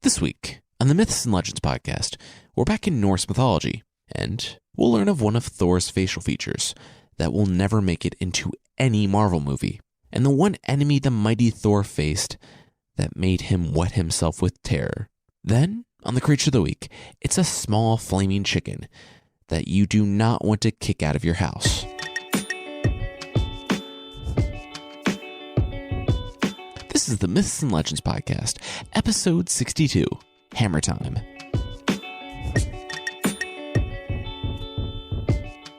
This week, on the Myths and Legends podcast, we're back in Norse mythology, and we'll learn of one of Thor's facial features that will never make it into any Marvel movie, and the one enemy the mighty Thor faced that made him wet himself with terror. Then, on the Creature of the Week, it's a small flaming chicken that you do not want to kick out of your house. This is the Myths and Legends podcast, episode 62, Hammer Time.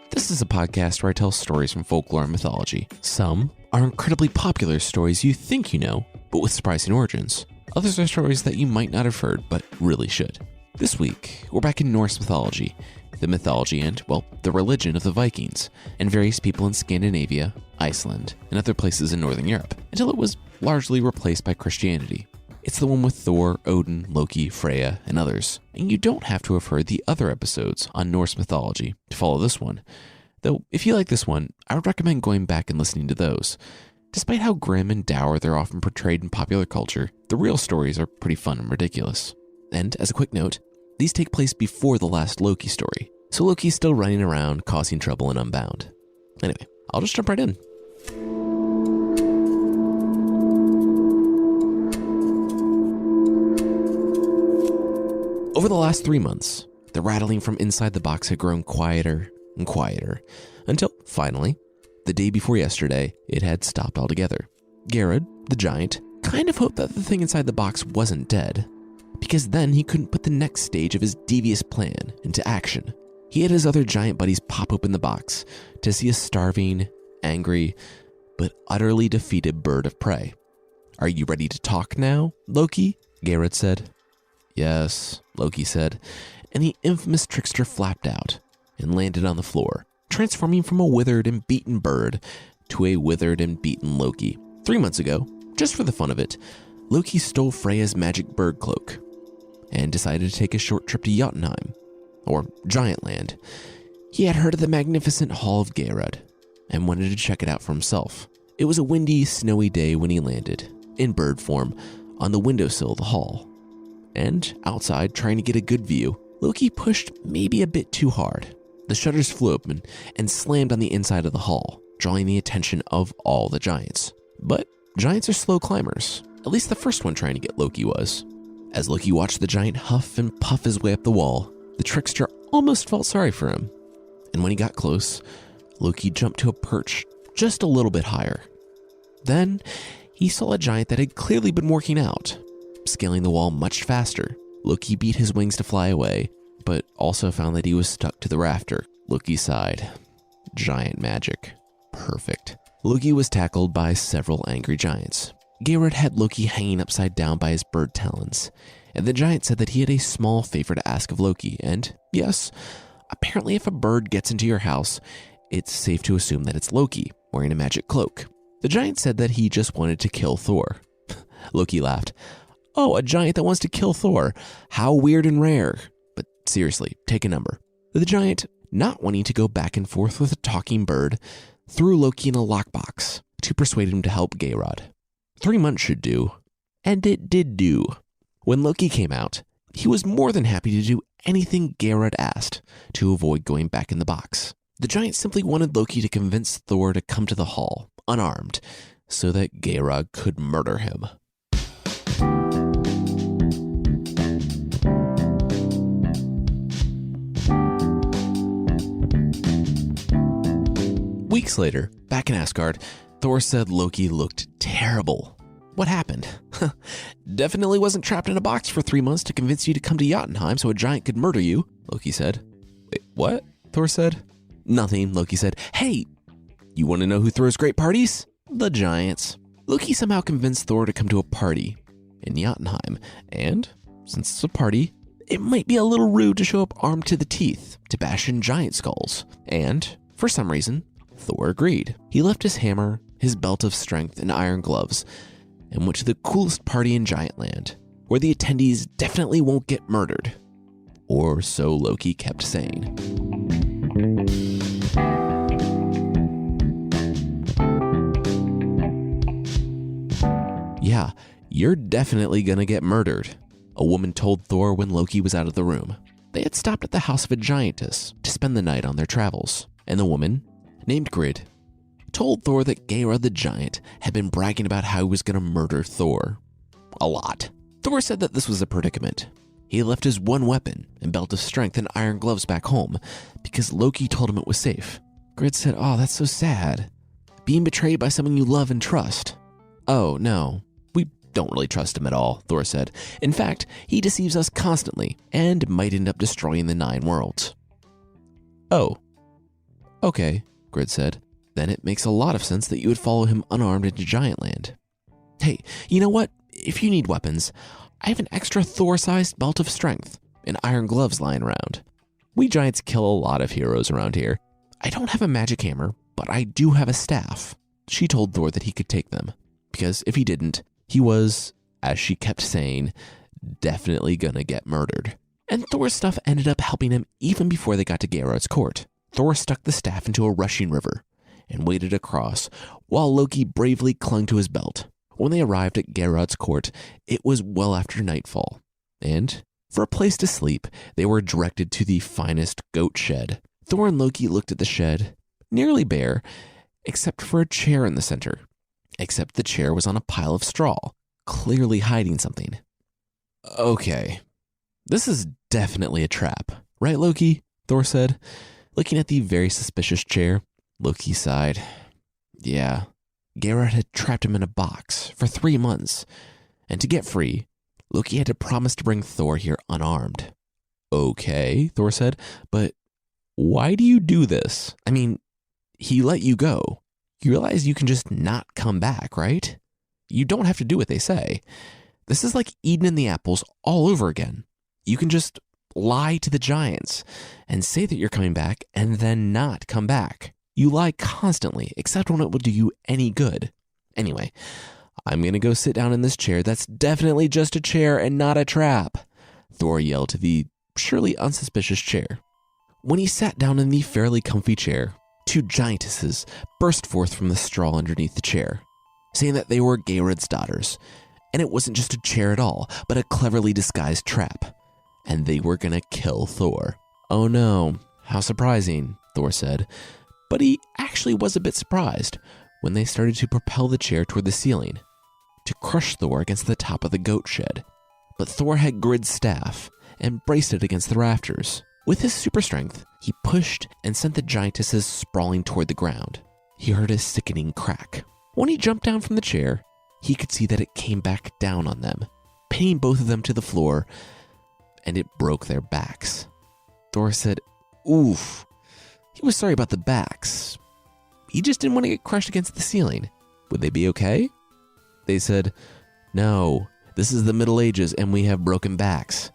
This is a podcast where I tell stories from folklore and mythology. Some are incredibly popular stories you think you know, but with surprising origins. Others are stories that you might not have heard, but really should. This week, we're back in Norse mythology, the mythology and, well, the religion of the Vikings, and various people in Scandinavia, Iceland, and other places in Northern Europe, until it was largely replaced by Christianity. It's the one with Thor, Odin, Loki, Freya, and others. And you don't have to have heard the other episodes on Norse mythology to follow this one. Though, if you like this one, I would recommend going back and listening to those. Despite how grim and dour they're often portrayed in popular culture, the real stories are pretty fun and ridiculous. And, as a quick note, these take place before the last Loki story, so Loki's still running around causing trouble in Unbound. Anyway, I'll just jump right in. Over the last 3 months, the rattling from inside the box had grown quieter and quieter, until, finally, the day before yesterday, it had stopped altogether. Garrod, the giant, kind of hoped that the thing inside the box wasn't dead, because then he couldn't put the next stage of his devious plan into action. He had his other giant buddies pop open the box to see a starving, angry, but utterly defeated bird of prey. "Are you ready to talk now, Loki?" Garrod said. "Yes," Loki said, and the infamous trickster flapped out and landed on the floor, transforming from a withered and beaten bird to a withered and beaten Loki. 3 months ago, just for the fun of it, Loki stole Freya's magic bird cloak and decided to take a short trip to Jotunheim, or Giant Land. He had heard of the magnificent Hall of Garrod and wanted to check it out for himself. It was a windy, snowy day when he landed, in bird form, on the windowsill of the hall. And outside, trying to get a good view, Loki pushed maybe a bit too hard. The shutters flew open and slammed on the inside of the hall, drawing the attention of all the giants. But giants are slow climbers, at least the first one trying to get Loki was. As Loki watched the giant huff and puff his way up the wall, the trickster almost felt sorry for him. And when he got close, Loki jumped to a perch just a little bit higher. Then he saw a giant that had clearly been working out. Scaling the wall much faster, Loki beat his wings to fly away, but also found that he was stuck to the rafter. Loki sighed. Giant magic. Perfect. Loki was tackled by several angry giants. Garrod had Loki hanging upside down by his bird talons, and the giant said that he had a small favor to ask of Loki, and yes, apparently if a bird gets into your house, it's safe to assume that it's Loki, wearing a magic cloak. The giant said that he just wanted to kill Thor. Loki laughed. "Oh, a giant that wants to kill Thor. How weird and rare. But seriously, take a number." The giant, not wanting to go back and forth with a talking bird, threw Loki in a lockbox to persuade him to help Garrod. 3 months should do. And it did do. When Loki came out, he was more than happy to do anything Garrod asked to avoid going back in the box. The giant simply wanted Loki to convince Thor to come to the hall, unarmed, so that Garrod could murder him. Weeks later, back in Asgard, Thor said Loki looked terrible. What happened? "Definitely wasn't trapped in a box for 3 months to convince you to come to Jotunheim so a giant could murder you," Loki said. "Wait, what?" Thor said. "Nothing," Loki said. "Hey, you want to know who throws great parties? The giants." Loki somehow convinced Thor to come to a party in Jotunheim, and since it's a party, it might be a little rude to show up armed to the teeth to bash in giant skulls. And, for some reason, Thor agreed. He left his hammer, his belt of strength, and iron gloves, and went to the coolest party in Giant Land, where the attendees definitely won't get murdered. Or so Loki kept saying. Yeah, you're definitely gonna get murdered. A woman told Thor when Loki was out of the room. They had stopped at the house of a giantess to spend the night on their travels, and the woman, named Grid, told Thor that Geirröd the giant had been bragging about how he was going to murder Thor. A lot. Thor said that this was a predicament. He left his one weapon and belt of strength and iron gloves back home because Loki told him it was safe. Grid said, "Oh, that's so sad. Being betrayed by someone you love and trust." "Oh, no. We don't really trust him at all," Thor said. "In fact, he deceives us constantly and might end up destroying the 9 worlds." "Oh. Okay," Grid said. "Then it makes a lot of sense that you would follow him unarmed into Giantland. Hey, you know what? If you need weapons, I have an extra Thor-sized belt of strength and iron gloves lying around. We giants kill a lot of heroes around here. I don't have a magic hammer, but I do have a staff." She told Thor that he could take them, because if he didn't, he was, as she kept saying, definitely gonna get murdered. And Thor's stuff ended up helping him even before they got to Geirröd's court. Thor stuck the staff into a rushing river and waded across, while Loki bravely clung to his belt. When they arrived at Geirröd's court, it was well after nightfall, and for a place to sleep, they were directed to the finest goat shed. Thor and Loki looked at the shed, nearly bare, except for a chair in the center. Except the chair was on a pile of straw, clearly hiding something. "Okay, this is definitely a trap, right, Loki?" Thor said, looking at the very suspicious chair. Loki sighed. "Yeah. Geirröd had trapped him in a box for 3 months, and to get free, Loki had to promise to bring Thor here unarmed." "Okay," Thor said, "but why do you do this? I mean, he let you go. You realize you can just not come back, right? You don't have to do what they say. This is like Eden and the apples all over again. You can just lie to the giants and say that you're coming back and then not come back. You lie constantly, except when it will do you any good. Anyway, I'm going to go sit down in this chair that's definitely just a chair and not a trap," Thor yelled to the surely unsuspicious chair. When he sat down in the fairly comfy chair, 2 giantesses burst forth from the straw underneath the chair, saying that they were Geirröd's daughters, and it wasn't just a chair at all, but a cleverly disguised trap, and they were going to kill Thor. "Oh no, how surprising," Thor said. But he actually was a bit surprised when they started to propel the chair toward the ceiling to crush Thor against the top of the goat shed. But Thor had Grid's staff and braced it against the rafters. With his super strength, he pushed and sent the giantesses sprawling toward the ground. He heard a sickening crack. When he jumped down from the chair, he could see that it came back down on them, pinning both of them to the floor, and it broke their backs. Thor said, "Oof." He was sorry about the backs. He just didn't want to get crushed against the ceiling. Would they be okay? They said, "No, this is the Middle Ages and we have broken backs.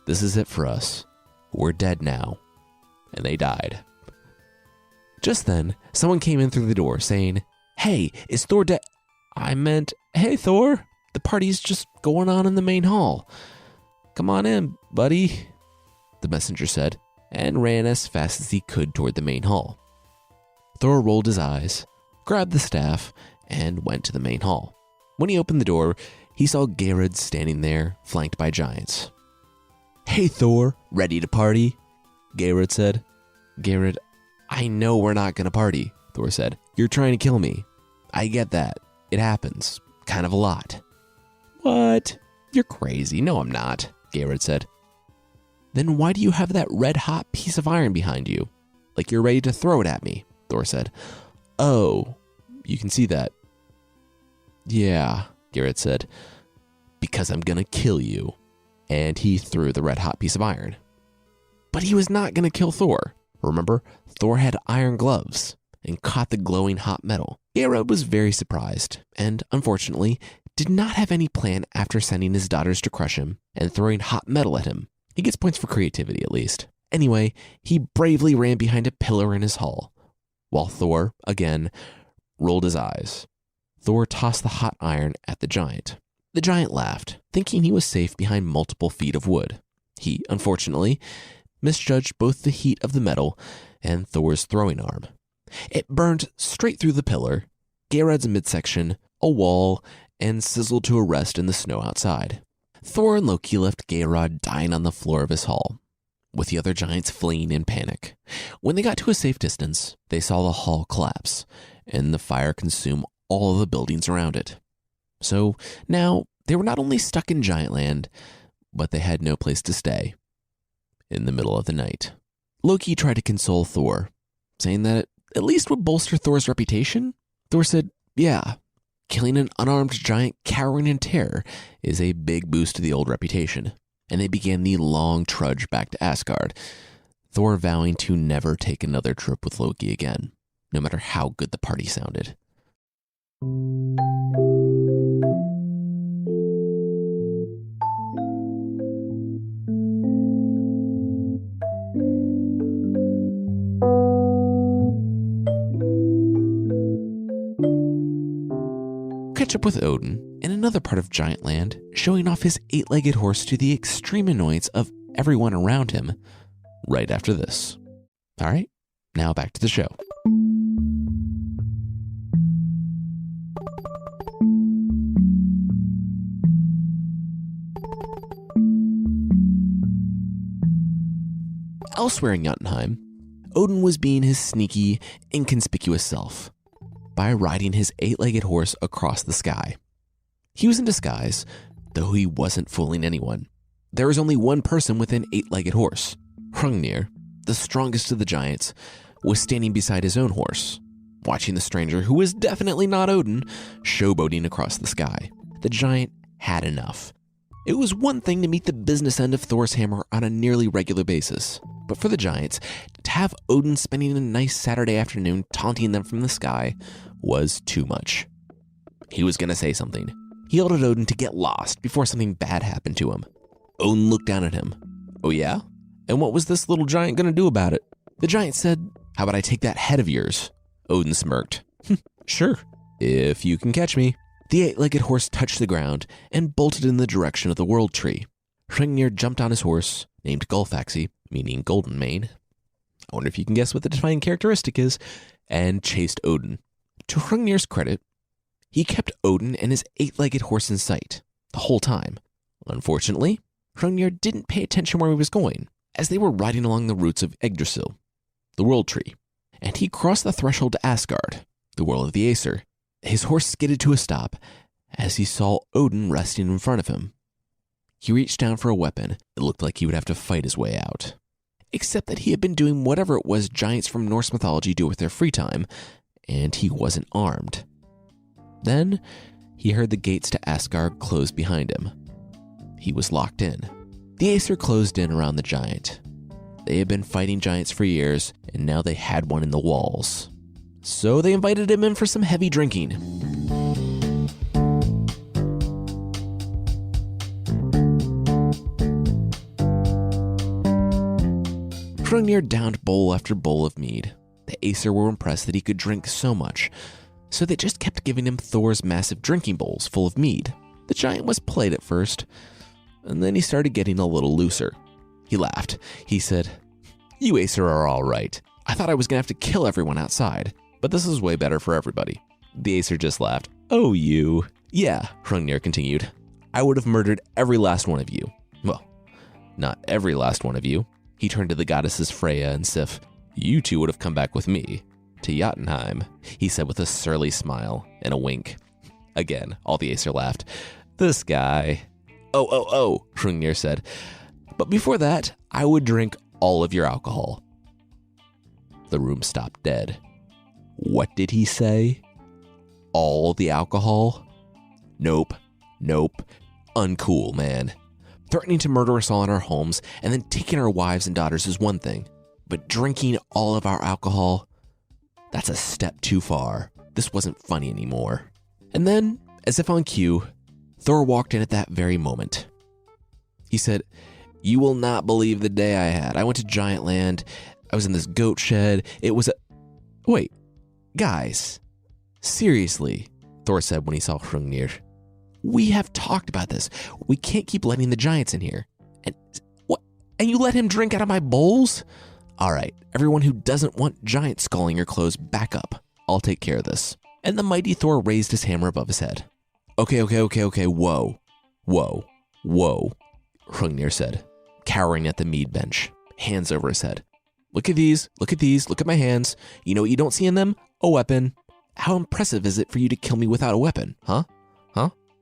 This is it for us. We're dead now." And they died. Just then, someone came in through the door saying, "Hey, is Thor dead?" "I meant, hey Thor, the party's just going on in the main hall. Come on in, buddy," the messenger said, and ran as fast as he could toward the main hall. Thor rolled his eyes, grabbed the staff, and went to the main hall. When he opened the door, he saw Geirröd standing there, flanked by giants. "Hey Thor, ready to party?" Geirröd said. "Geirröd, I know we're not gonna party," Thor said. "You're trying to kill me. I get that. It happens. Kind of a lot." "What? You're crazy." "No, I'm not," Geirröd said. "Then why do you have that red-hot piece of iron behind you? Like you're ready to throw it at me," Thor said. "Oh, you can see that." "Yeah," Geirröd said, "because I'm gonna kill you." And he threw the red-hot piece of iron. But he was not gonna kill Thor. Remember, Thor had iron gloves and caught the glowing hot metal. Geirröd was very surprised and, unfortunately, did not have any plan after sending his daughters to crush him and throwing hot metal at him. He gets points for creativity, at least. Anyway, he bravely ran behind a pillar in his hall, while Thor, again, rolled his eyes. Thor tossed the hot iron at the giant. The giant laughed, thinking he was safe behind multiple feet of wood. He, unfortunately, misjudged both the heat of the metal and Thor's throwing arm. It burned straight through the pillar, Geirröd's midsection, a wall, and sizzled to a rest in the snow outside. Thor and Loki left Geirrod dying on the floor of his hall, with the other giants fleeing in panic. When they got to a safe distance, they saw the hall collapse and the fire consume all of the buildings around it. So now they were not only stuck in giant land, but they had no place to stay. In the middle of the night, Loki tried to console Thor, saying that it at least would bolster Thor's reputation. Thor said, yeah, killing an unarmed giant cowering in terror is a big boost to the old reputation. And they began the long trudge back to Asgard, Thor vowing to never take another trip with Loki again, no matter how good the party sounded. Catch up with Odin in another part of Giant Land, showing off his 8-legged horse to the extreme annoyance of everyone around him right after this. All right, now back to the show. Elsewhere in Jotunheim, Odin was being his sneaky, inconspicuous self by riding his 8-legged horse across the sky. He was in disguise, though he wasn't fooling anyone. There was only one person with an 8-legged horse. Hrungnir, the strongest of the giants, was standing beside his own horse, watching the stranger, who was definitely not Odin, showboating across the sky. The giant had enough. It was one thing to meet the business end of Thor's hammer on a nearly regular basis, but for the giants, to have Odin spending a nice Saturday afternoon taunting them from the sky was too much. He was going to say something. He yelled at Odin to get lost before something bad happened to him. Odin looked down at him. Oh yeah? And what was this little giant going to do about it? The giant said, how about I take that head of yours? Odin smirked. Sure, if you can catch me. The 8-legged horse touched the ground and bolted in the direction of the world tree. Hrungnir jumped on his horse, named Gulfaxi, meaning golden mane. I wonder if you can guess what the defining characteristic is, and chased Odin. To Hrungnir's credit, he kept Odin and his 8-legged horse in sight the whole time. Unfortunately, Hrungnir didn't pay attention where he was going, as they were riding along the roots of Yggdrasil, the world tree, and he crossed the threshold to Asgard, the world of the Aesir. His horse skidded to a stop as he saw Odin resting in front of him. He reached down for a weapon. It looked like he would have to fight his way out. Except that he had been doing whatever it was giants from Norse mythology do with their free time, and he wasn't armed. Then, he heard the gates to Asgard close behind him. He was locked in. The Aesir closed in around the giant. They had been fighting giants for years, and now they had one in the walls. So they invited him in for some heavy drinking. Hrungnir downed bowl after bowl of mead. The Aesir were impressed that he could drink so much, so they just kept giving him Thor's massive drinking bowls full of mead. The giant was polite at first, and then he started getting a little looser. He laughed. He said, "You Aesir are all right. I thought I was going to have to kill everyone outside, but this is way better for everybody." The Aesir just laughed. "Oh, you." "Yeah," Hrungnir continued. "I would have murdered every last one of you. Well, not every last one of you." He turned to the goddesses Freya and Sif. "You two would have come back with me to Jotunheim," he said with a surly smile and a wink. Again, all the Aesir laughed. "This guy." Oh, Hrungnir said. "But before that, I would drink all of your alcohol." The room stopped dead. What did he say? All the alcohol? Nope. Uncool, man. Threatening to murder us all in our homes and then taking our wives and daughters is one thing, but drinking all of our alcohol? That's a step too far. This wasn't funny anymore. And then, as if on cue, Thor walked in at that very moment. He said, "You will not believe the day I had. I went to Giant Land. I was in this goat shed. It was a..." "Wait, guys, seriously," Thor said when he saw Hrungnir. "We have talked about this. We can't keep letting the giants in here. And what? And you let him drink out of my bowls? All right, everyone who doesn't want giant skull in your clothes, back up. I'll take care of this." And the mighty Thor raised his hammer above his head. Okay, whoa. Whoa, Hrungnir said, cowering at the mead bench, hands over his head. Look at these, look at my hands. You know what you don't see in them? A weapon. How impressive is it for you to kill me without a weapon, huh?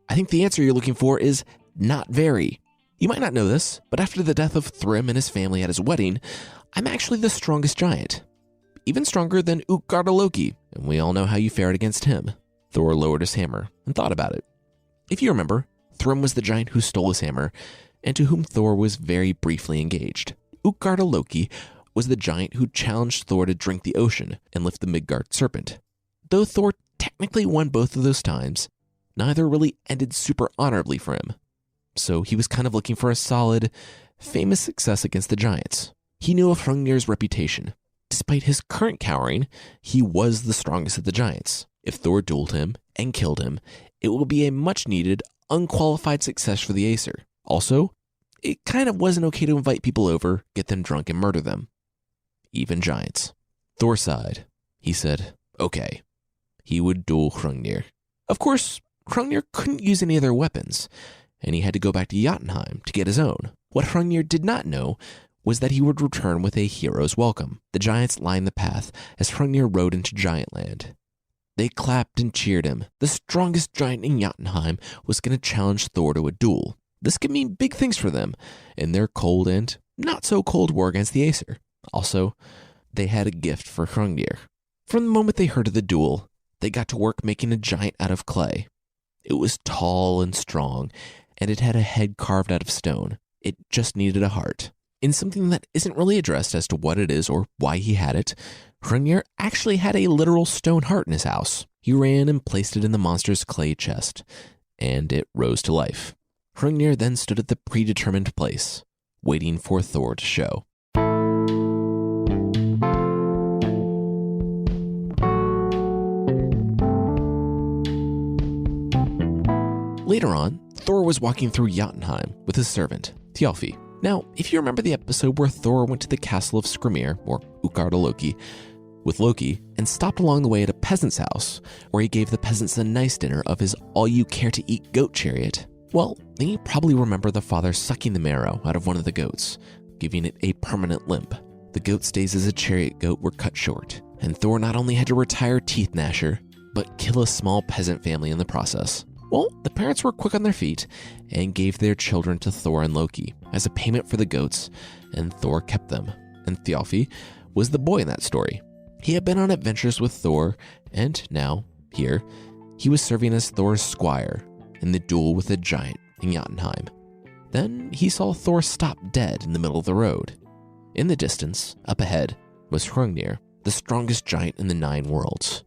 I think the answer you're looking for is not very. You might not know this, but after the death of Thrym and his family at his wedding, I'm actually the strongest giant. Even stronger than Loki, and we all know how you fared against him. Thor lowered his hammer and thought about it. If you remember, Thrym was the giant who stole his hammer, and to whom Thor was very briefly engaged. Loki was the giant who challenged Thor to drink the ocean and lift the Midgard serpent. Though Thor technically won both of those times, neither really ended super honorably for him. So he was kind of looking for a solid, famous success against the giants. He knew of Hrungnir's reputation. Despite his current cowering, he was the strongest of the giants. If Thor dueled him and killed him, it will be a much-needed, unqualified success for the Acer. Also, it kind of wasn't okay to invite people over, get them drunk, and murder them. Even giants. Thor sighed. He said, okay. He would duel Hrungnir. Of course, Hrungnir couldn't use any of their weapons, and he had to go back to Jotunheim to get his own. What Hrungnir did not know was that he would return with a hero's welcome. The giants lined the path as Hrungnir rode into Giantland. They clapped and cheered him. The strongest giant in Jotunheim was going to challenge Thor to a duel. This could mean big things for them in their cold and not so cold war against the Acer. Also, they had a gift for Hrungnir. From the moment they heard of the duel, they got to work making a giant out of clay. It was tall and strong, and it had a head carved out of stone. It just needed a heart. In something that isn't really addressed as to what it is or why he had it, Hrungnir actually had a literal stone heart in his house. He ran and placed it in the monster's clay chest, and it rose to life. Hrungnir then stood at the predetermined place, waiting for Thor to show. Later on, Thor was walking through Jotunheim with his servant, Thjalfi. Now, if you remember the episode where Thor went to the castle of Skrymir, or Loki, with Loki, and stopped along the way at a peasant's house, where he gave the peasants a nice dinner of his all-you-care-to-eat goat chariot, well, then you probably remember the father sucking the marrow out of one of the goats, giving it a permanent limp. The goat's days as a chariot goat were cut short, and Thor not only had to retire Teeth Gnasher, but kill a small peasant family in the process. Well, the parents were quick on their feet and gave their children to Thor and Loki as a payment for the goats, and Thor kept them. And Thjalfi was the boy in that story. He had been on adventures with Thor, and now, here, he was serving as Thor's squire in the duel with a giant in Jotunheim. Then he saw Thor stop dead in the middle of the road. In the distance, up ahead, was Hrungnir, the strongest giant in the 9 worlds.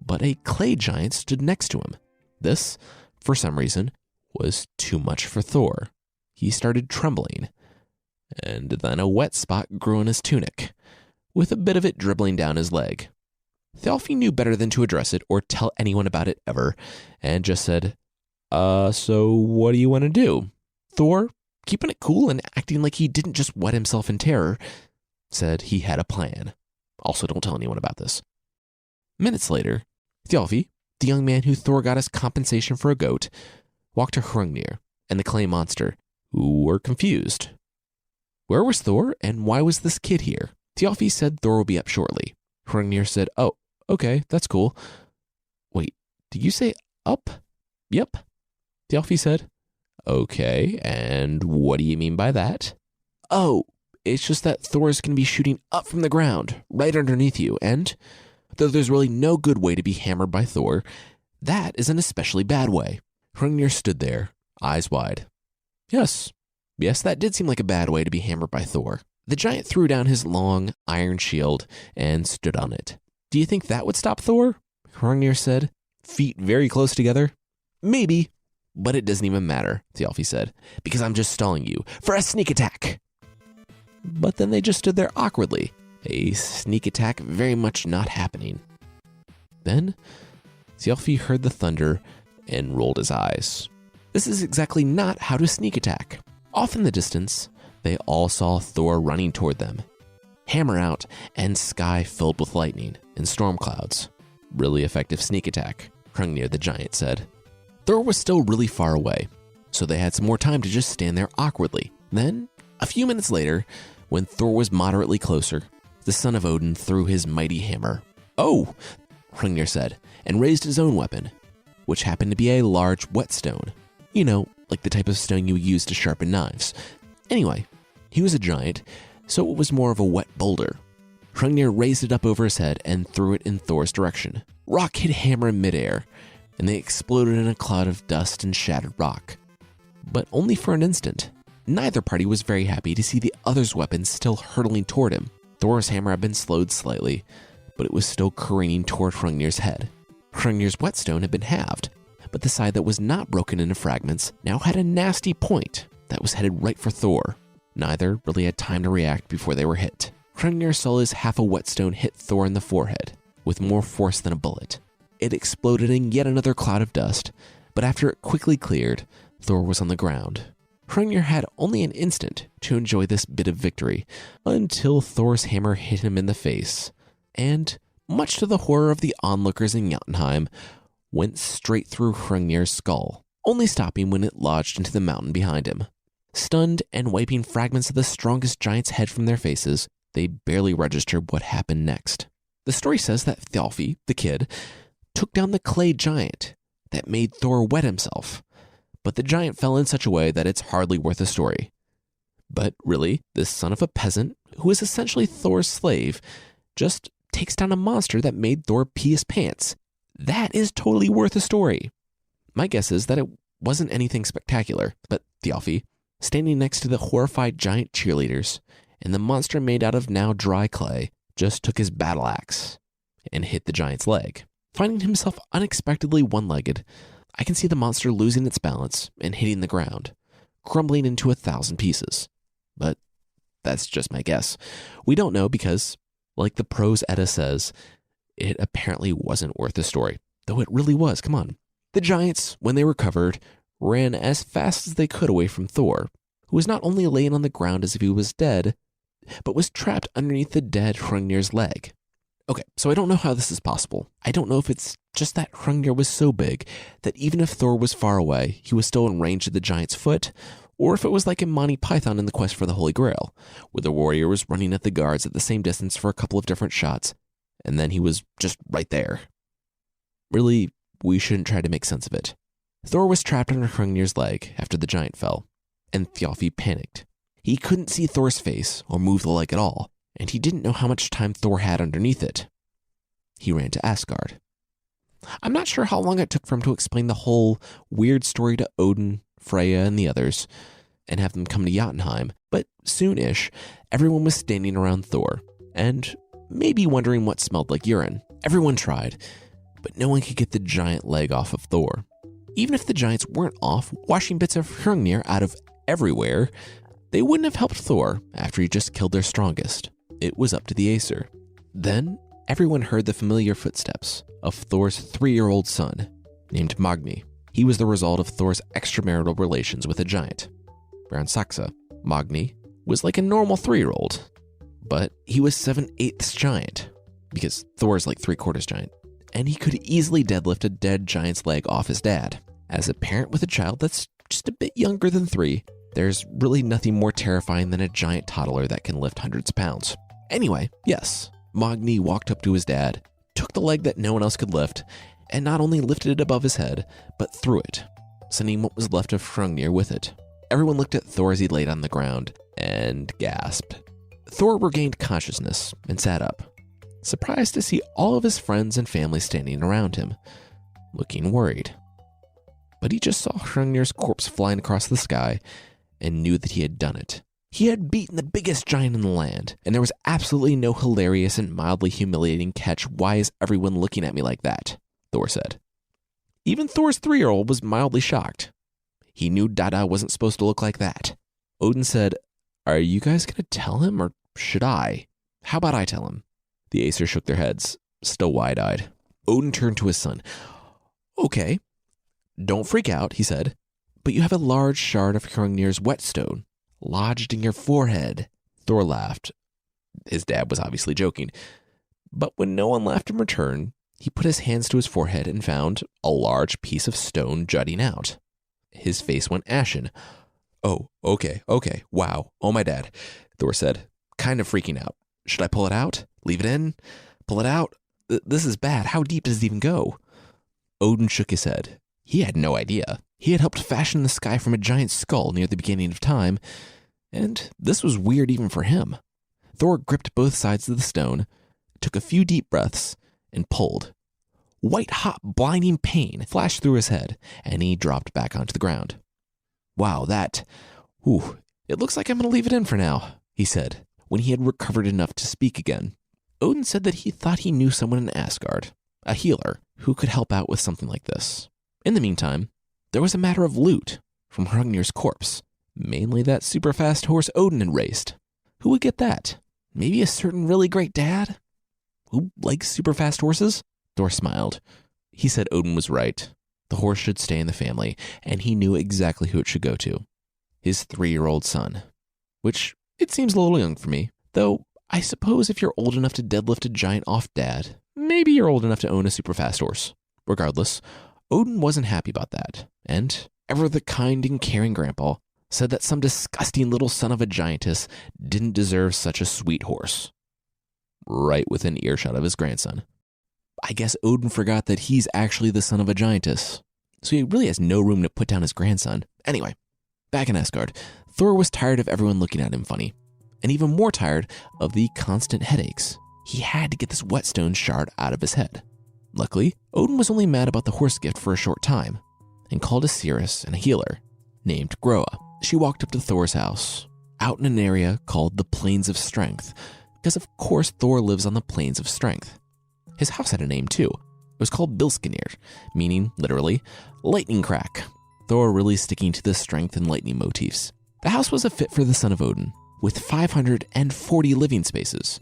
But a clay giant stood next to him. This, for some reason, was too much for Thor. He started trembling, and then a wet spot grew in his tunic, with a bit of it dribbling down his leg. Thjalfi knew better than to address it or tell anyone about it ever, and just said, so what do you want to do? Thor, keeping it cool and acting like he didn't just wet himself in terror, said he had a plan. Also, don't tell anyone about this. Minutes later, Thjalfi, the young man who Thor got as compensation for a goat, walked to Hrungnir and the clay monster, who were confused. Where was Thor, and why was this kid here? Thjalfi said Thor will be up shortly. Hrungnir said, oh, okay, that's cool. Wait, did you say up? Yep. Thjalfi said, okay, and what do you mean by that? Oh, it's just that Thor is going to be shooting up from the ground, right underneath you, and though there's really no good way to be hammered by Thor, that is an especially bad way. Hrungnir stood there, eyes wide. Yes, that did seem like a bad way to be hammered by Thor. The giant threw down his long iron shield and stood on it. Do you think that would stop Thor? Hrungnir said, feet very close together. Maybe, but it doesn't even matter, Thjalfi said, because I'm just stalling you for a sneak attack. But then they just stood there awkwardly, a sneak attack very much not happening. Then, Thjalfi heard the thunder and rolled his eyes. This is exactly not how to sneak attack. Off in the distance, they all saw Thor running toward them. Hammer out and sky filled with lightning and storm clouds. Really effective sneak attack, Hrungnir the giant said. Thor was still really far away, so they had some more time to just stand there awkwardly. Then, a few minutes later, when Thor was moderately closer, the son of Odin threw his mighty hammer. "Oh," Hrungnir said, and raised his own weapon, which happened to be a large whetstone. You know, like the type of stone you use to sharpen knives. Anyway, he was a giant, so it was more of a wet boulder. Hrungnir raised it up over his head and threw it in Thor's direction. Rock hit hammer in midair, and they exploded in a cloud of dust and shattered rock. But only for an instant. Neither party was very happy to see the other's weapons still hurtling toward him. Thor's hammer had been slowed slightly, but it was still careening toward Hrungnir's head. Hrungnir's whetstone had been halved, but the side that was not broken into fragments now had a nasty point that was headed right for Thor. Neither really had time to react before they were hit. Hrungnir saw his half a whetstone hit Thor in the forehead, with more force than a bullet. It exploded in yet another cloud of dust, but after it quickly cleared, Thor was on the ground. Hrungnir had only an instant to enjoy this bit of victory, until Thor's hammer hit him in the face, and, much to the horror of the onlookers in Jotunheim, went straight through Hrungnir's skull, only stopping when it lodged into the mountain behind him. Stunned and wiping fragments of the strongest giant's head from their faces, they barely registered what happened next. The story says that Thjalfi, the kid, took down the clay giant that made Thor wet himself, but the giant fell in such a way that it's hardly worth a story. But really, this son of a peasant, who is essentially Thor's slave, just takes down a monster that made Thor pee his pants. That is totally worth a story. My guess is that it wasn't anything spectacular, but Thjalfi, standing next to the horrified giant cheerleaders, and the monster made out of now dry clay, just took his battle axe and hit the giant's leg. Finding himself unexpectedly one-legged, I can see the monster losing its balance and hitting the ground, crumbling into 1,000 pieces. But that's just my guess. We don't know because, like the prose Edda says, it apparently wasn't worth the story, though it really was, come on. The giants, when they recovered, ran as fast as they could away from Thor, who was not only laying on the ground as if he was dead, but was trapped underneath the dead Hrungnir's leg. Okay, so I don't know how this is possible. I don't know if it's just that Hrungnir was so big that even if Thor was far away, he was still in range of the giant's foot, or if it was like in Monty Python in the Quest for the Holy Grail, where the warrior was running at the guards at the same distance for a couple of different shots, and then he was just right there. Really, we shouldn't try to make sense of it. Thor was trapped under Hrungnir's leg after the giant fell, and Thjalfi panicked. He couldn't see Thor's face or move the leg at all, and he didn't know how much time Thor had underneath it. He ran to Asgard. I'm not sure how long it took for him to explain the whole weird story to Odin, Freya, and the others, and have them come to Jotunheim, but soon-ish, everyone was standing around Thor, and maybe wondering what smelled like urine. Everyone tried, but no one could get the giant leg off of Thor. Even if the giants weren't off washing bits of Hrungnir out of everywhere, they wouldn't have helped Thor after he just killed their strongest. It was up to the Aesir. Then, everyone heard the familiar footsteps of Thor's 3-year-old son, named Magni. He was the result of Thor's extramarital relations with a giant. Baron Saxa, Magni, was like a normal 3-year-old, but he was 7/8 giant, because Thor is like 3/4 giant, and he could easily deadlift a dead giant's leg off his dad. As a parent with a child that's just a bit younger than 3, there's really nothing more terrifying than a giant toddler that can lift hundreds of pounds. Anyway, yes, Magni walked up to his dad, took the leg that no one else could lift, and not only lifted it above his head, but threw it, sending what was left of Hrungnir with it. Everyone looked at Thor as he laid on the ground, and gasped. Thor regained consciousness and sat up, surprised to see all of his friends and family standing around him, looking worried. But he just saw Hrungnir's corpse flying across the sky, and knew that he had done it. He had beaten the biggest giant in the land, and there was absolutely no hilarious and mildly humiliating catch. Why is everyone looking at me like that? Thor said. Even Thor's 3-year-old was mildly shocked. He knew Dada wasn't supposed to look like that. Odin said, "Are you guys going to tell him, or should I? How about I tell him?" The Aesir shook their heads, still wide-eyed. Odin turned to his son. "Okay, don't freak out," he said, "but you have a large shard of Hrungnir's whetstone lodged in your forehead." Thor laughed. His dad was obviously joking. But when no one laughed in return, he put his hands to his forehead and found a large piece of stone jutting out. His face went ashen. "Oh, okay, wow, oh my dad," Thor said, kind of freaking out. "Should I pull it out? Leave it in? Pull it out? This is bad. How deep does it even go?" Odin shook his head. He had no idea. He had helped fashion the sky from a giant skull near the beginning of time, and this was weird even for him. Thor gripped both sides of the stone, took a few deep breaths, and pulled. White-hot, blinding pain flashed through his head, and he dropped back onto the ground. "Wow, it looks like I'm going to leave it in for now," he said, when he had recovered enough to speak again. Odin said that he thought he knew someone in Asgard, a healer, who could help out with something like this. In the meantime, there was a matter of loot from Hrungnir's corpse, mainly that super-fast horse Odin had raced. Who would get that? Maybe a certain really great dad? Who likes super-fast horses? Thor smiled. He said Odin was right. The horse should stay in the family, and he knew exactly who it should go to. His 3-year-old son. Which, it seems a little young for me, though I suppose if you're old enough to deadlift a giant off dad, maybe you're old enough to own a super-fast horse. Regardless, Odin wasn't happy about that, and ever the kind and caring grandpa said that some disgusting little son of a giantess didn't deserve such a sweet horse. Right within earshot of his grandson. I guess Odin forgot that he's actually the son of a giantess, so he really has no room to put down his grandson. Anyway, back in Asgard, Thor was tired of everyone looking at him funny, and even more tired of the constant headaches. He had to get this whetstone shard out of his head. Luckily, Odin was only mad about the horse gift for a short time, and called a seeress and a healer named Groa. She walked up to Thor's house, out in an area called the Plains of Strength, because of course Thor lives on the Plains of Strength. His house had a name too. It was called Bilskirnir, meaning, literally, lightning crack. Thor really sticking to the strength and lightning motifs. The house was a fit for the son of Odin, with 540 living spaces,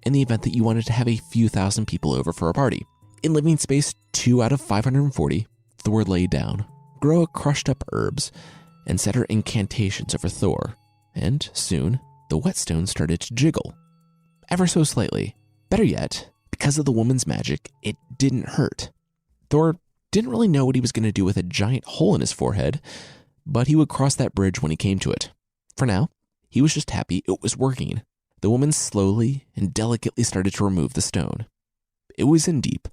in the event that you wanted to have a few thousand people over for a party. In living space 2 out of 540, Thor lay down. Groa crushed up herbs and said her incantations over Thor, and soon the whetstone started to jiggle. Ever so slightly. Better yet, because of the woman's magic, it didn't hurt. Thor didn't really know what he was going to do with a giant hole in his forehead, but he would cross that bridge when he came to it. For now, he was just happy it was working. The woman slowly and delicately started to remove the stone. It was in deep,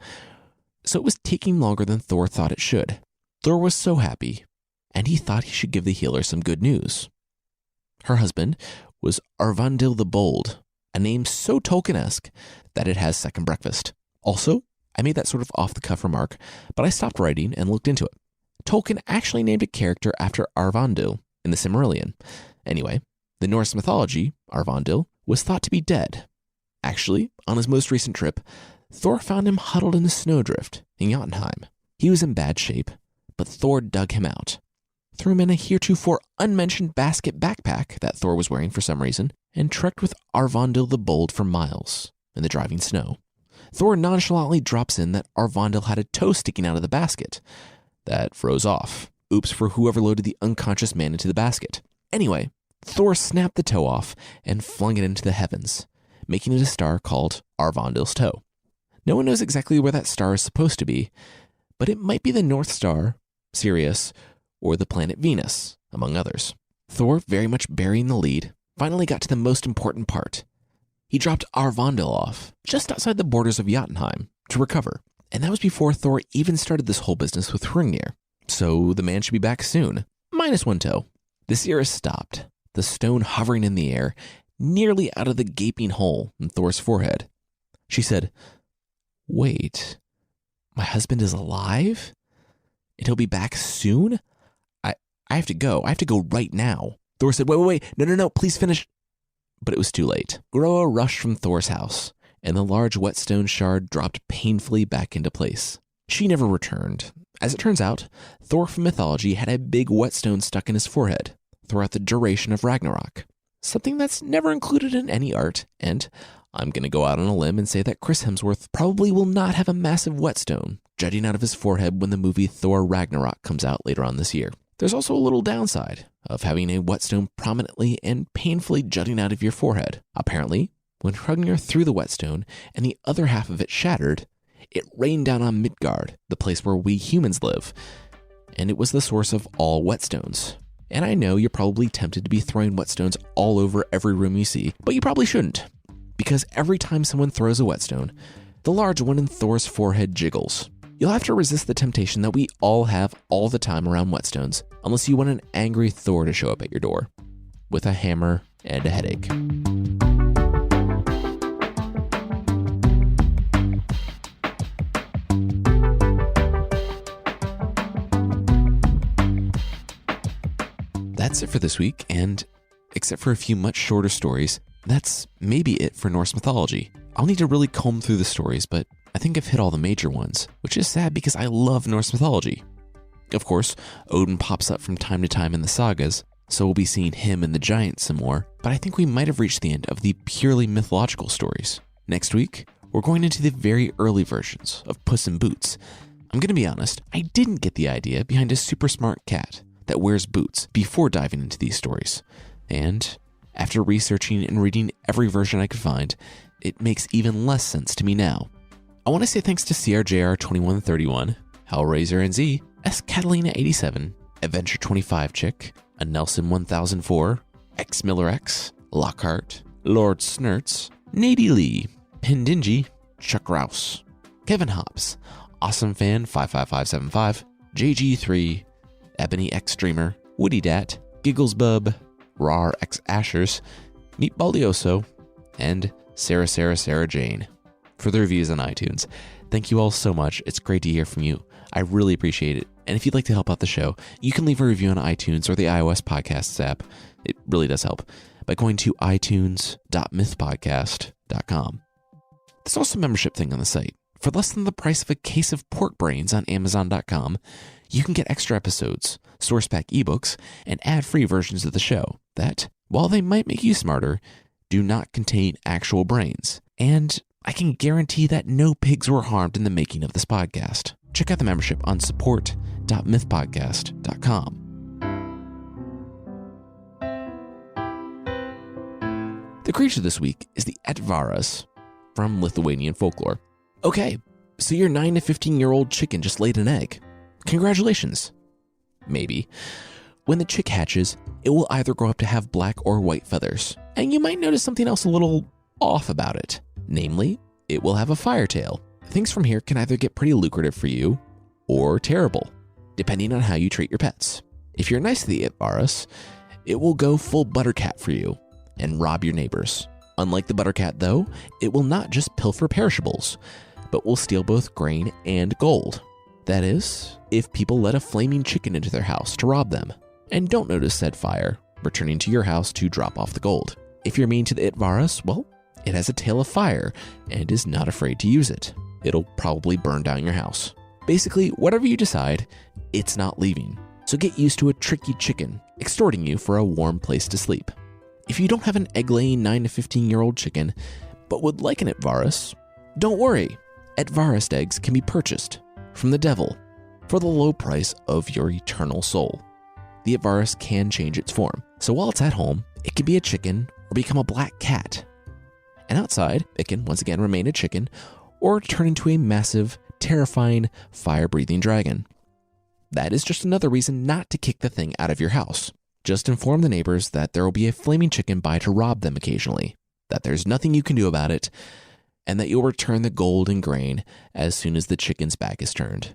so it was taking longer than Thor thought it should. Thor was so happy, and he thought he should give the healer some good news. Her husband was Arvandil the Bold, a name so Tolkien-esque that it has second breakfast. Also, I made that sort of off-the-cuff remark, but I stopped writing and looked into it. Tolkien actually named a character after Arvandil in the Silmarillion. Anyway, the Norse mythology, Arvandil, was thought to be dead. Actually, on his most recent trip, Thor found him huddled in a snowdrift in Jotunheim. He was in bad shape, but Thor dug him out, threw him in a heretofore unmentioned basket backpack that Thor was wearing for some reason, and trekked with Arvandil the Bold for miles in the driving snow. Thor nonchalantly drops in that Arvandil had a toe sticking out of the basket. That froze off. Oops for whoever loaded the unconscious man into the basket. Anyway, Thor snapped the toe off and flung it into the heavens, making it a star called Arvandil's toe. No one knows exactly where that star is supposed to be, but it might be the North Star, Sirius, or the planet Venus, among others. Thor, very much burying the lead, finally got to the most important part. He dropped Arvandil off just outside the borders of Jotunheim to recover, and that was before Thor even started this whole business with Hrungnir. So the man should be back soon, minus one toe. The seeress stopped, the stone hovering in the air, nearly out of the gaping hole in Thor's forehead. She said, "Wait, my husband is alive? And he'll be back soon? I have to go. I have to go right now." Thor said, wait, no, please finish. But it was too late. Groa rushed from Thor's house, and the large whetstone shard dropped painfully back into place. She never returned. As it turns out, Thor from mythology had a big whetstone stuck in his forehead throughout the duration of Ragnarok. Something that's never included in any art, and I'm going to go out on a limb and say that Chris Hemsworth probably will not have a massive whetstone jutting out of his forehead when the movie Thor Ragnarok comes out later on this year. There's also a little downside of having a whetstone prominently and painfully jutting out of your forehead. Apparently, when Hrungnir threw the whetstone and the other half of it shattered, it rained down on Midgard, the place where we humans live, and it was the source of all whetstones. And I know you're probably tempted to be throwing whetstones all over every room you see, but you probably shouldn't. Because every time someone throws a whetstone, the large one in Thor's forehead jiggles. You'll have to resist the temptation that we all have all the time around whetstones, unless you want an angry Thor to show up at your door, with a hammer and a headache. That's it for this week, and except for a few much shorter stories, that's maybe it for Norse mythology. I'll need to really comb through the stories, but I think I've hit all the major ones, which is sad because I love Norse mythology. Of course, Odin pops up from time to time in the sagas, so we'll be seeing him and the giant some more, but I think we might have reached the end of the purely mythological stories. Next week, we're going into the very early versions of Puss in Boots. I'm going to be honest, I didn't get the idea behind a super smart cat that wears boots before diving into these stories. And after researching and reading every version I could find, it makes even less sense to me now. I want to say thanks to CRJR2131, Hellraiser NZ, S Catalina 87, Adventure 25 Chick, a Nelson 1004, X Miller X, Lockhart, Lord Snurts, Nady Lee, Pendingy, Chuck Rouse, Kevin Hops, Awesome Fan 55575, JG3, Ebony X Streamer, Woody Dat, Giggles Bub, Rar X Ashers, Meatballioso, and Sarah Jane. For the reviews on iTunes, thank you all so much. It's great to hear from you. I really appreciate it. And if you'd like to help out the show, you can leave a review on iTunes or the iOS Podcasts app. It really does help by going to itunes.mythpodcast.com. There's also a membership thing on the site. For less than the price of a case of pork brains on Amazon.com, you can get extra episodes, source pack ebooks, and ad-free versions of the show that, while they might make you smarter, do not contain actual brains. And I can guarantee that no pigs were harmed in the making of this podcast. Check out the membership on support.mythpodcast.com. The creature this week is the Etvaras from Lithuanian folklore. Okay, so your 9 to 15-year-old chicken just laid an egg. Congratulations. Maybe. When the chick hatches, it will either grow up to have black or white feathers, and you might notice something else a little off about it. Namely, it will have a fire tail. Things from here can either get pretty lucrative for you or terrible, depending on how you treat your pets. If you're nice to the Itvaras, it will go full buttercat for you and rob your neighbors. Unlike the buttercat though, it will not just pilfer perishables, but will steal both grain and gold. That is, if people let a flaming chicken into their house to rob them, and don't notice said fire returning to your house to drop off the gold. If you're mean to the Itvaras, well, it has a tail of fire and is not afraid to use it. It'll probably burn down your house. Basically, whatever you decide, it's not leaving. So get used to a tricky chicken extorting you for a warm place to sleep. If you don't have an egg-laying 9 to 15-year-old chicken, but would like an Etvaras, don't worry. Etvaras eggs can be purchased from the devil for the low price of your eternal soul. The Etvaras can change its form, so while it's at home, it can be a chicken or become a black cat. And outside, it can once again remain a chicken or turn into a massive, terrifying, fire-breathing dragon. That is just another reason not to kick the thing out of your house. Just inform the neighbors that there will be a flaming chicken by to rob them occasionally, that there's nothing you can do about it, and that you'll return the gold and grain as soon as the chicken's back is turned.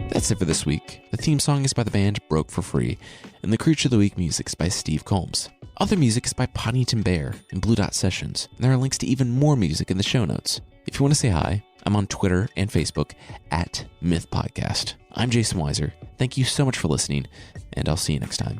That's it for this week. The theme song is by the band Broke for Free, and the Creature of the Week music is by Steve Combs. Other music is by Poddington Bear and Blue Dot Sessions, and there are links to even more music in the show notes. If you want to say hi, I'm on Twitter and Facebook @MythPodcast. I'm Jason Weiser. Thank you so much for listening, and I'll see you next time.